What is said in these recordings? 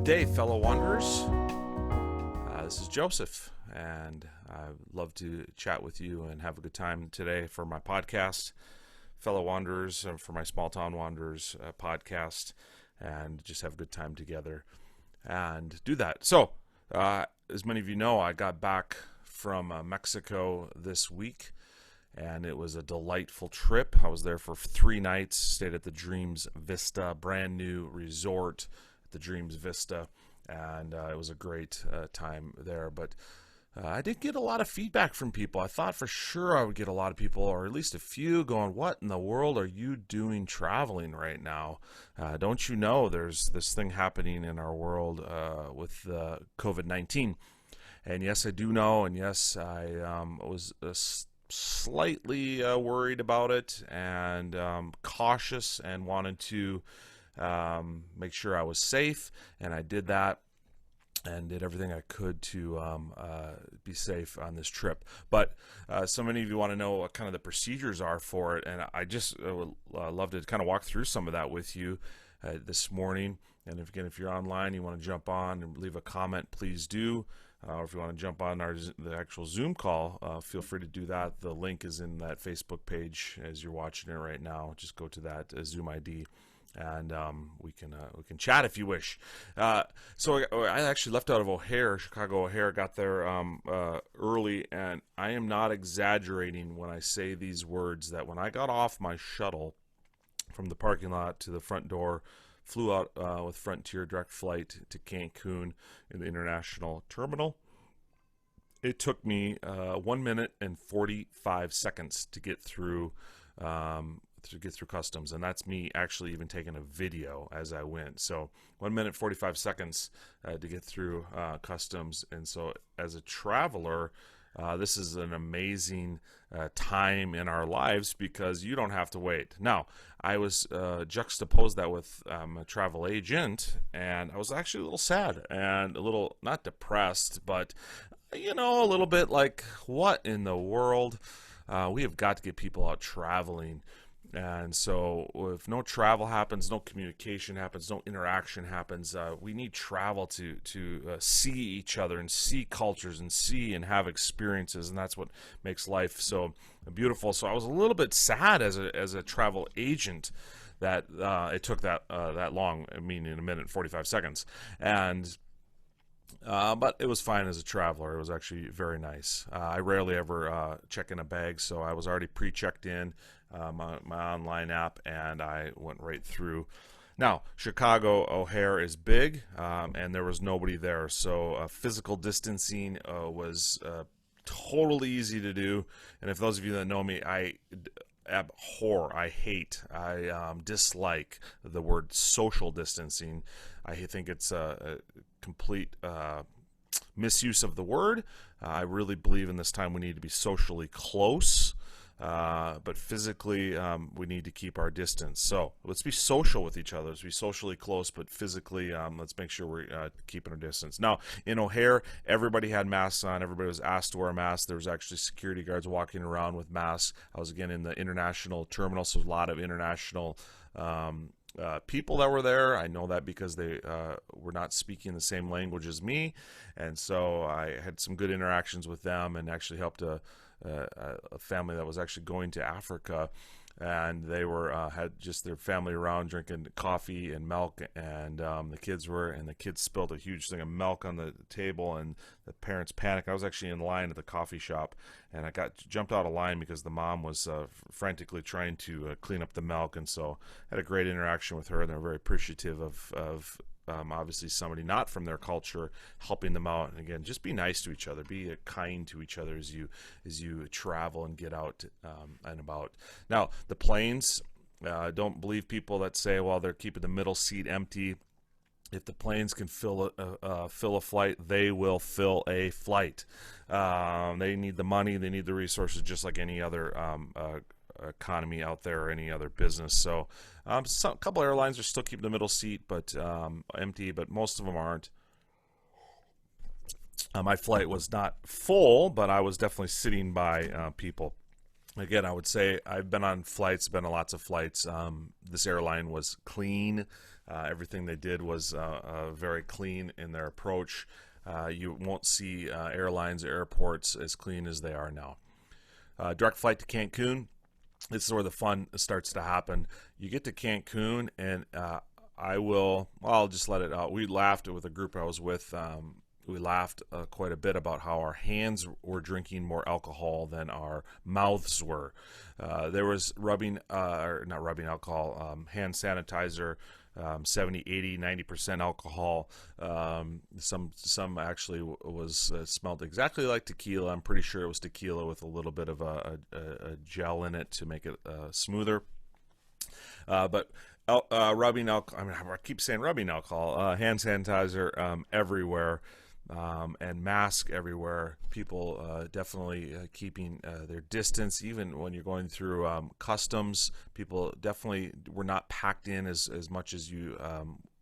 day, fellow wanderers. This is Joseph, and I'd love to chat with you and have a good time today for my podcast, fellow wanderers, for my Small Town Wanderers podcast, and just have a good time together and do that. So, as many of you know, I got back from Mexico this week, and it was a delightful trip. I was there for 3 nights, stayed at the Dreams Vista, brand new resort at the Dreams Vista, and it was a great time there. But I did get a lot of feedback from people. I thought for sure I would get a lot of people, or at least a few, going, what in the world are you doing traveling right now? Don't you know there's this thing happening in our world with Covid19? And yes, I do know, and yes, I was slightly worried about it and cautious and wanted to make sure I was safe, and I did that and did everything I could to be safe on this trip. But so many of you want to know what kind of the procedures are for it, and I just would love to kind of walk through some of that with you this morning. And if you're online, you want to jump on and leave a comment, please do. Or if you want to jump on the actual Zoom call, feel free to do that. The link is in that Facebook page as you're watching it right now. Just go to that Zoom ID, and we can chat if you wish. So I actually left out of O'Hare, Chicago O'Hare, got there early, and I am not exaggerating when I say these words, that when I got off my shuttle from the parking lot to the front door, flew out with Frontier direct flight to Cancun in the international terminal. It took me 1 minute and 45 seconds to get through customs, and that's me actually even taking a video as I went. So 1 minute 45 seconds to get through customs. And so as a traveler, this is an amazing time in our lives because you don't have to wait. Now, I was juxtaposed that with a travel agent, and I was actually a little sad and a little, not depressed, but, a little bit like, what in the world? We have got to get people out traveling. And so if no travel happens, no communication happens, no interaction happens, we need travel to see each other and see cultures and see and have experiences, and that's what makes life so beautiful. So I was a little bit sad as a travel agent that it took that long, I mean in 1 minute and 45 seconds. And but it was fine as a traveler. It was actually very nice. I rarely ever check in a bag, so I was already pre-checked in my online app, and I went right through. Now, Chicago O'Hare is big, and there was nobody there, so physical distancing was totally easy to do. And if those of you that know me, I abhor, I hate, I dislike the word social distancing. I think it's a complete misuse of the word. I really believe in this time we need to be socially close, but physically we need to keep our distance. So let's be social with each other. Let's be socially close, but physically let's make sure we're keeping our distance. Now, in O'Hare, everybody had masks on. Everybody was asked to wear a mask. There was actually security guards walking around with masks. I was, again, in the international terminal, so a lot of international people that were there. I know that because they were not speaking the same language as me, and so I had some good interactions with them, and actually helped a family that was actually going to Africa, and they were had just their family around drinking coffee and milk, and the kids spilled a huge thing of milk on the table, and the parents panicked. I was actually in line at the coffee shop, and I jumped out of line because the mom was frantically trying to clean up the milk, and so I had a great interaction with her, and they were very appreciative of obviously somebody not from their culture helping them out. And again, just be nice to each other, be kind to each other as you travel and get out and about. Now, the planes, don't believe people that say, well, they're keeping the middle seat empty. If the planes can fill a flight, they will fill a flight. They need the money, they need the resources, just like any other economy out there or any other business. So a couple airlines are still keeping the middle seat but empty, but most of them aren't. My flight was not full, but I was definitely sitting by people. Again, I would say I've been on flights, been on lots of flights. This airline was clean. Everything they did was very clean in their approach. You won't see airlines or airports as clean as they are now. Direct flight to Cancun. This is where the fun starts to happen. You get to Cancun, and I'll just let it out. We laughed with a group I was with. We laughed quite a bit about how our hands were drinking more alcohol than our mouths were. There was not rubbing alcohol, hand sanitizer, 70, 80, 90% alcohol. Some actually was smelled exactly like tequila. I'm pretty sure it was tequila with a little bit of a gel in it to make it smoother. But rubbing alcohol, I keep saying rubbing alcohol, hand sanitizer everywhere. And mask everywhere. People definitely keeping their distance, even when you're going through customs. People definitely were not packed in as much as you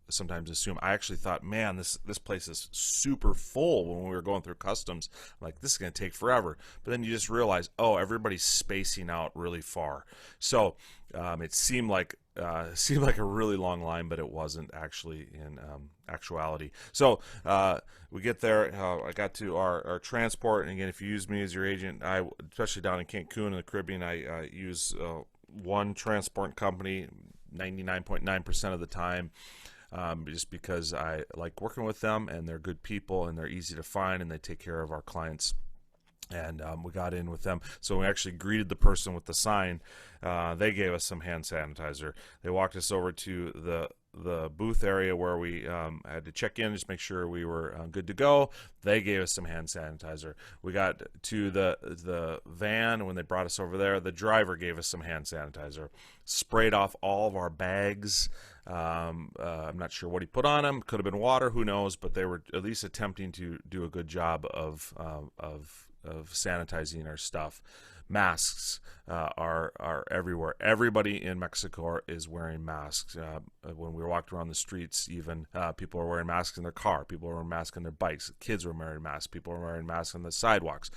sometimes assume. I actually thought, man, this place is super full when we were going through customs. I'm like, this is going to take forever. But then you just realize, oh, everybody's spacing out really far. So it seemed like a really long line, but it wasn't actually in actuality. So we get there. I got to our transport, and again, if you use me as your agent, especially down in Cancun in the Caribbean, I use one transport company 99.9% of the time. Just because I like working with them, and they're good people, and they're easy to find, and they take care of our clients. And we got in with them. So we actually greeted the person with the sign. They gave us some hand sanitizer. They walked us over to the booth area where we had to check in, just make sure we were good to go. They gave us some hand sanitizer. We got to the van. When they brought us over there, the driver gave us some hand sanitizer, sprayed off all of our bags. I'm not sure what he put on them. Could have been water, who knows, but they were at least attempting to do a good job of sanitizing our stuff. Masks are everywhere. Everybody in Mexico is wearing masks. When we walked around the streets, even people were wearing masks in their car. People were wearing masks on their bikes. Kids were wearing masks. People were wearing masks on the sidewalks.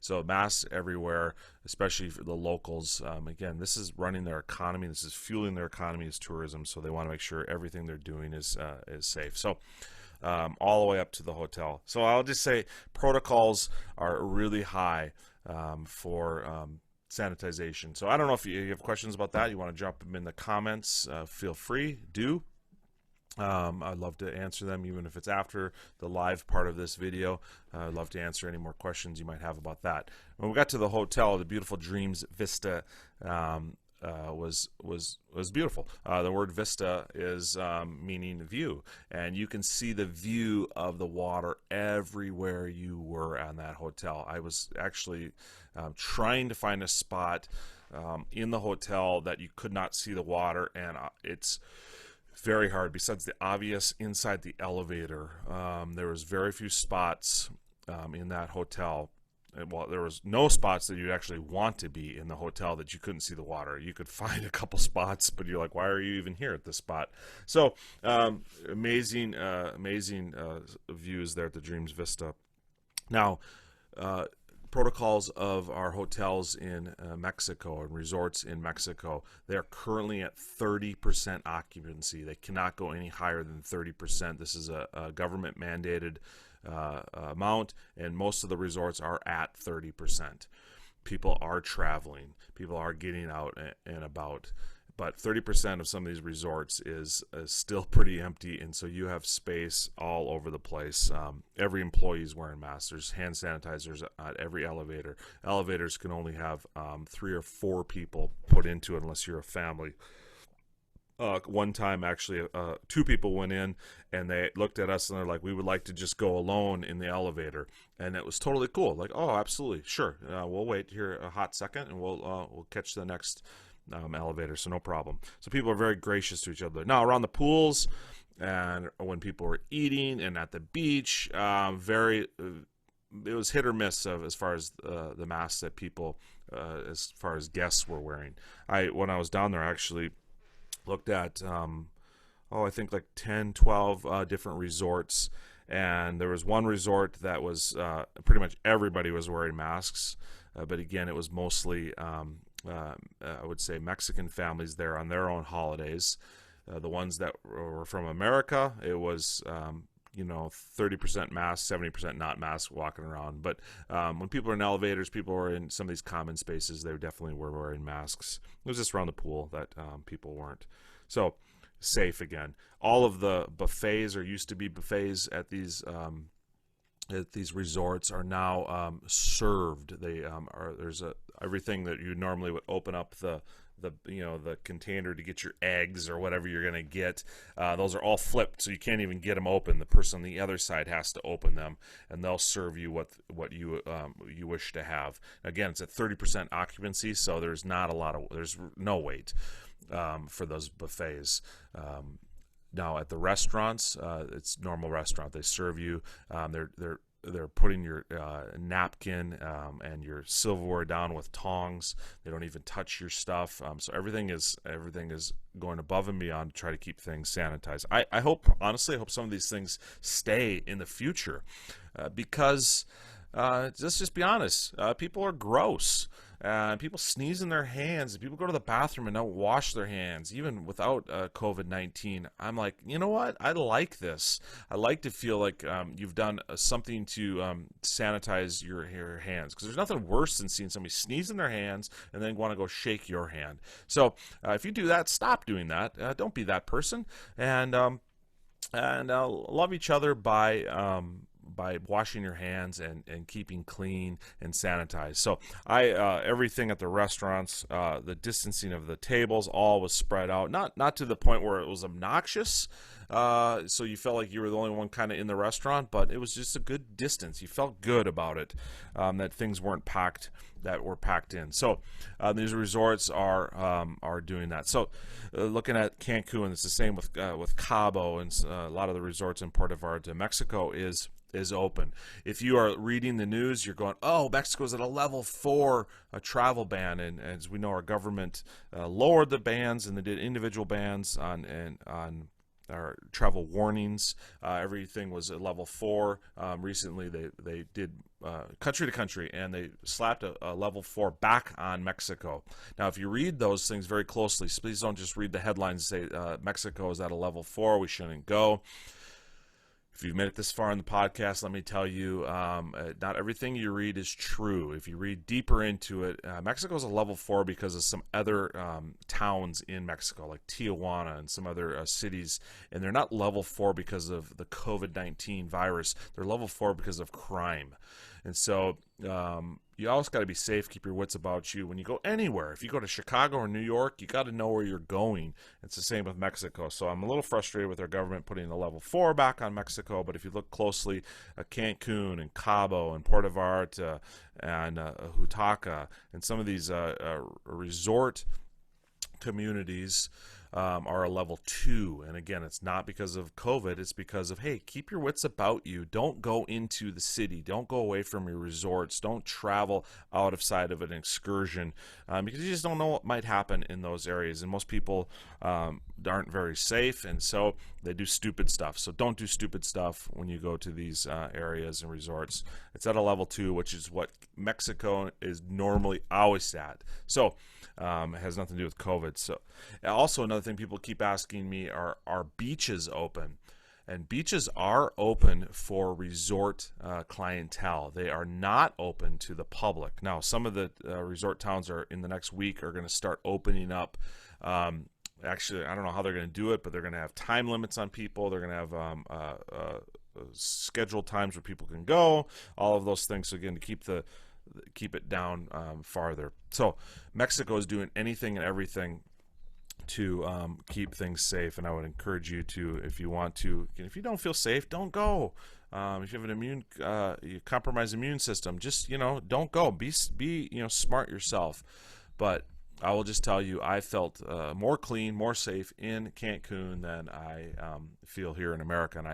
So masks everywhere, especially for the locals. Again, this is running their economy. This is fueling their economy as tourism. So they want to make sure everything they're doing is safe. So all the way up to the hotel. So I'll just say protocols are really high for sanitization. So I don't know if you have questions about that. You want to drop them in the comments. Feel free. Do. I'd love to answer them, even if it's after the live part of this video. I'd love to answer any more questions you might have about that. When we got to the hotel, the beautiful Dreams Vista was beautiful. The word vista is meaning view, and you can see the view of the water everywhere you were on that hotel. I was actually trying to find a spot in the hotel that you could not see the water, and it's very hard. Besides the obvious inside the elevator, there was very few spots in that hotel. Well, there was no spots that you'd actually want to be in the hotel that you couldn't see the water. You could find a couple spots, but you're like, why are you even here at this spot? So amazing views there at the Dreams Vista. Now, protocols of our hotels in Mexico and resorts in Mexico, they are currently at 30% occupancy. They cannot go any higher than 30%. This is a government mandated amount, and most of the resorts are at 30%. People are traveling, people are getting out and about, but 30% of some of these resorts is still pretty empty, and so you have space all over the place. Every employee is wearing masks. There's hand sanitizers at every elevator. Elevators can only have 3 or 4 people put into it unless you're a family. One time, actually, 2 people went in, and they looked at us, and they're like, we would like to just go alone in the elevator. And it was totally cool. Like, oh, absolutely, sure. We'll wait here a hot second, and we'll catch the next elevator, so no problem. So people are very gracious to each other. Now, around the pools, and when people were eating, and at the beach, it was hit or miss as far as the masks that people, as far as guests were wearing. When I was down there, I actually looked at I think like 10, 12 different resorts, and there was one resort that was pretty much everybody was wearing masks. but again, it was mostly I would say Mexican families there on their own holidays. The ones that were from America, it was 30% mask, 70% not mask walking around. But when people are in elevators, people were in some of these common spaces, they definitely were wearing masks. It was just around the pool that people weren't. So safe again. All of the buffets, or used to be buffets at these resorts, are now served. They there's everything that you normally would open up the container to get your eggs or whatever you're going to get. Those are all flipped, so you can't even get them open. The person on the other side has to open them, and they'll serve you what you wish to have. Again, it's at 30% occupancy, so there's no wait for those buffets. Now at the restaurants, it's normal restaurant. They serve you. They're putting your napkin and your silverware down with tongs. They don't even touch your stuff. So everything is going above and beyond to try to keep things sanitized. I hope some of these things stay in the future because let's just be honest. People are gross. People sneeze in their hands. People go to the bathroom and don't wash their hands, even without COVID-19. I'm like, you know what? I like this. I like to feel like you've done something to sanitize your hands, because there's nothing worse than seeing somebody sneeze in their hands and then want to go shake your hand. So if you do that, stop doing that. Don't be that person, and love each other by washing your hands and keeping clean and sanitized. So everything at the restaurants, the distancing of the tables, all was spread out, not to the point where it was obnoxious, so you felt like you were the only one kind of in the restaurant, but it was just a good distance. You felt good about it, that things weren't packed, that were packed in. So these resorts are doing that. So looking at Cancun, it's the same with Cabo, and a lot of the resorts in Puerto Vallarta, Mexico is open. If you are reading the news, you're going, oh, Mexico's at a level 4 travel ban, and as we know, our government lowered the bans, and they did individual bans on our travel warnings. Everything was at level 4. Recently, they did country to country, and they slapped a level 4 back on Mexico. Now, if you read those things very closely, please don't just read the headlines and say Mexico is at a level 4, we shouldn't go. If you've made it this far in the podcast, let me tell you, not everything you read is true. If you read deeper into it, Mexico is a level 4 because of some other towns in Mexico, like Tijuana and some other cities, and they're not level 4 because of the COVID-19 virus. They're level 4 because of crime. And so you always got to be safe, keep your wits about you when you go anywhere. If you go to Chicago or New York, you got to know where you're going. It's the same with Mexico. So I'm a little frustrated with our government putting a level 4 back on Mexico, but if you look closely at Cancun and Cabo and Puerto Vallarta and Hutaca and some of these resort communities are a level 2, and again, it's not because of COVID, it's because of, hey, keep your wits about you. Don't go into the city, don't go away from your resorts, don't travel out of sight of an excursion, because you just don't know what might happen in those areas, and most people aren't very safe, and so they do stupid stuff. So don't do stupid stuff when you go to these areas and resorts. It's at a level 2, which is what Mexico is normally always at. So it has nothing to do with COVID. So also another thing people keep asking me are beaches open? And beaches are open for resort clientele. They are not open to the public. Now, some of the resort towns are in the next week are going to start opening up. Actually, I don't know how they're going to do it, but they're going to have time limits on people. They're going to have scheduled times where people can go. All of those things. So again, to keep it down farther. So Mexico is doing anything and everything to keep things safe, and I would encourage you to, if you want to, if you don't feel safe, don't go. If you have an compromised immune system, just don't go. Be smart yourself. But I will just tell you, I felt more clean, more safe in Cancun than I feel here in America. And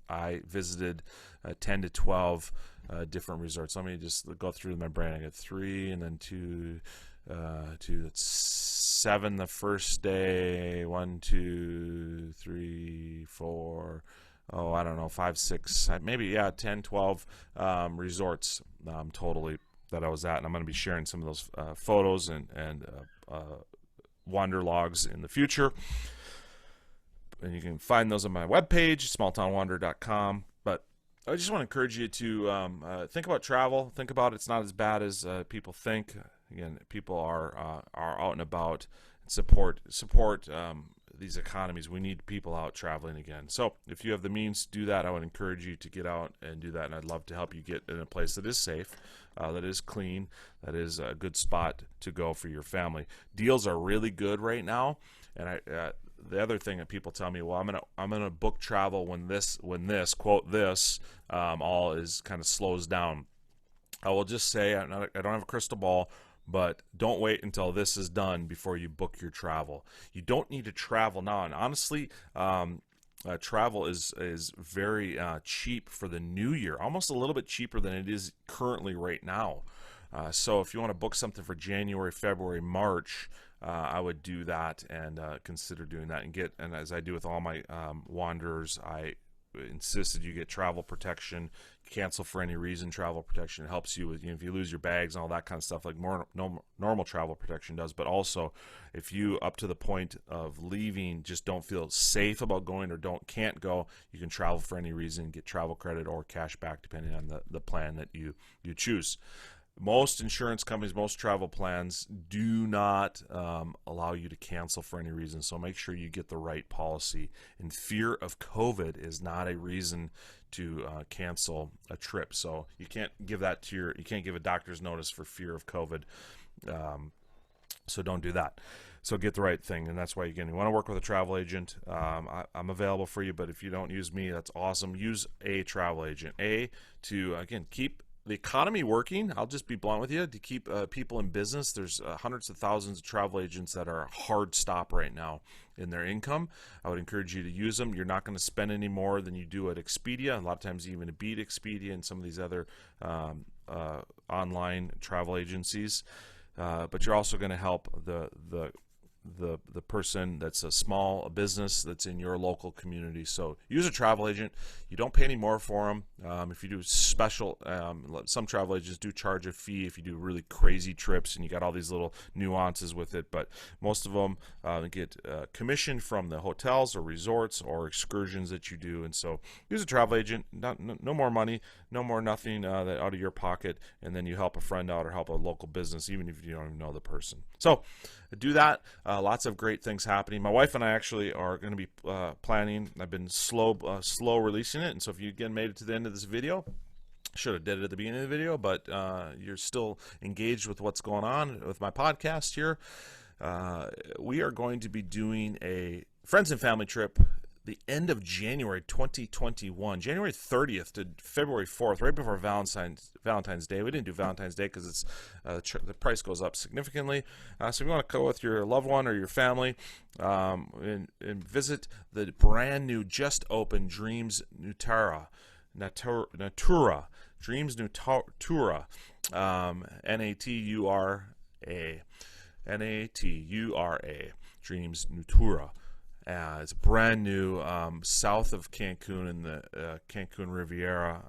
I visited 10 to 12 different resorts. Let me just go through my brain. I got 3 and then 2. That's 7 the first day. 1, 2, 3, 4. I don't know, 5, 6, maybe 10, 12 resorts totally. that I was at, and I'm going to be sharing some of those photos and WanderLogs in the future. And you can find those on my webpage, smalltownwander.com. But I just want to encourage you to think about travel. Think about it's not as bad as people think. Again, people are out and about. Support these economies. We need people out traveling again. So if you have the means to do that, I would encourage you to get out and do that. And I'd love to help you get in a place that is safe, that is clean, that is a good spot to go for your family. Deals are really good right now. And the other thing that people tell me, well, I'm gonna book travel when this quote this all is kind of slows down. I will just say I don't have a crystal ball, but don't wait until this is done before you book your travel. You don't need to travel now. And honestly, travel is very cheap for the new year, almost a little bit cheaper than it is currently right now. So if you want to book something for January, February, March, I would do that and consider doing that. And as I do with all my wanderers, I insisted you get travel protection, cancel for any reason travel protection. It helps you with, if you lose your bags and all that kind of stuff, like more normal travel protection does. But also, if you up to the point of leaving just don't feel safe about going or can't go, you can travel for any reason, get travel credit or cash back depending on the plan that you choose. Most insurance companies, most travel plans do not allow you to cancel for any reason. So make sure you get the right policy. And fear of COVID is not a reason to cancel a trip. So you can't give you can't give a doctor's notice for fear of COVID. So don't do that. So get the right thing, and that's why, again, you want to work with a travel agent. I'm available for you, but if you don't use me, that's awesome. Use a travel agent. To, again, keep the economy working. I'll just be blunt with you. To keep people in business, there's hundreds of thousands of travel agents that are a hard stop right now in their income. I would encourage you to use them. You're not going to spend any more than you do at Expedia. A lot of times even beat Expedia and some of these other online travel agencies. But you're also going to help the person that's a small business that's in your local community. So use a travel agent. You don't pay any more for them. If you do special, some travel agents do charge a fee if you do really crazy trips and you got all these little nuances with it, but most of them get commission from the hotels or resorts or excursions that you do. And so use a travel agent. No more money, no more nothing that out of your pocket, and then you help a friend out or help a local business even if you don't even know the person. So do that. Lots of great things happening. My wife and I actually are going to be planning. I've been slow releasing it, and so if you again made it to the end of this video, should have did it at the beginning of the video, but you're still engaged with what's going on with my podcast here. We are going to be doing a friends and family trip the end of January 2021, January 30th to February 4th, right before Valentine's Day. We didn't do Valentine's Day because it's the price goes up significantly. So if you want to go with your loved one or your family and visit the brand new, just opened Dreams Natura, Dreams Natura, Natura, Dreams Natura. It's brand new, south of Cancun in the Cancun Riviera,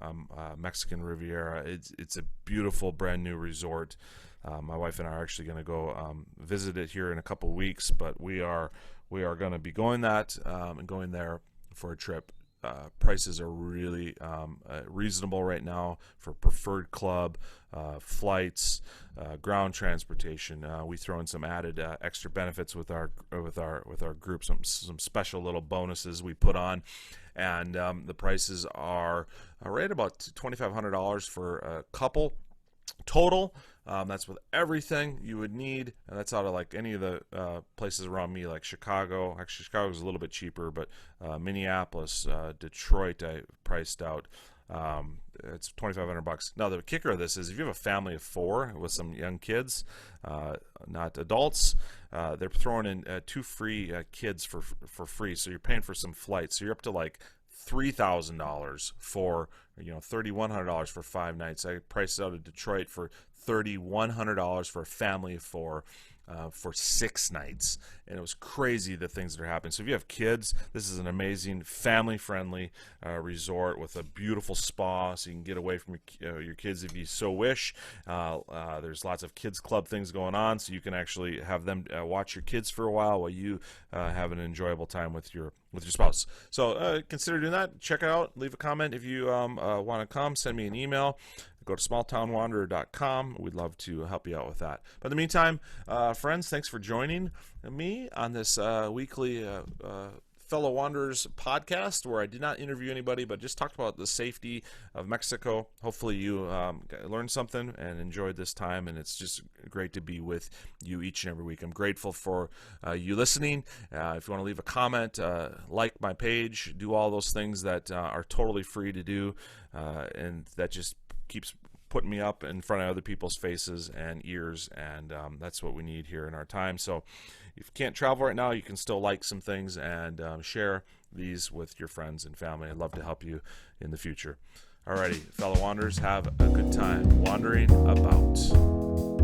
Mexican Riviera. It's a beautiful brand new resort. My wife and I are actually going to go visit it here in a couple weeks, but we are going to be going and going there for a trip. Prices are really reasonable right now for preferred club, flights, ground transportation. We throw in some added extra benefits with our group, some special little bonuses we put on, and the prices are right about $2,500 for a couple total. That's with everything you would need, and that's out of like any of the places around me, like Chicago. Actually, Chicago's a little bit cheaper, but Minneapolis, Detroit, I priced out. It's $2,500. Now the kicker of this is if you have a family of 4 with some young kids, not adults, they're throwing in 2 free kids for free. So you're paying for some flights. So you're up to like $3,000 for $3,100 for 5 nights. I priced it out of Detroit for $130, $100 for a family of four. For 6 nights, and it was crazy the things that are happening. So if you have kids, this is an amazing family-friendly resort with a beautiful spa, so you can get away from your kids if you so wish. There's lots of kids club things going on, so you can actually have them watch your kids for a while you have an enjoyable time with your spouse. So consider doing that. Check it out. Leave a comment if you want to come. Send me an email. Go to smalltownwanderer.com. We'd love to help you out with that. But in the meantime, friends, thanks for joining me on this weekly Fellow Wanderers podcast, where I did not interview anybody, but just talked about the safety of Mexico. Hopefully you learned something and enjoyed this time, and it's just great to be with you each and every week. I'm grateful for you listening. If you want to leave a comment, like my page, do all those things that are totally free to do, and that just keeps putting me up in front of other people's faces and ears, and that's what we need here in our time. So if you can't travel right now, you can still like some things and share these with your friends and family. I'd love to help you in the future. Alrighty, fellow wanderers, have a good time wandering about.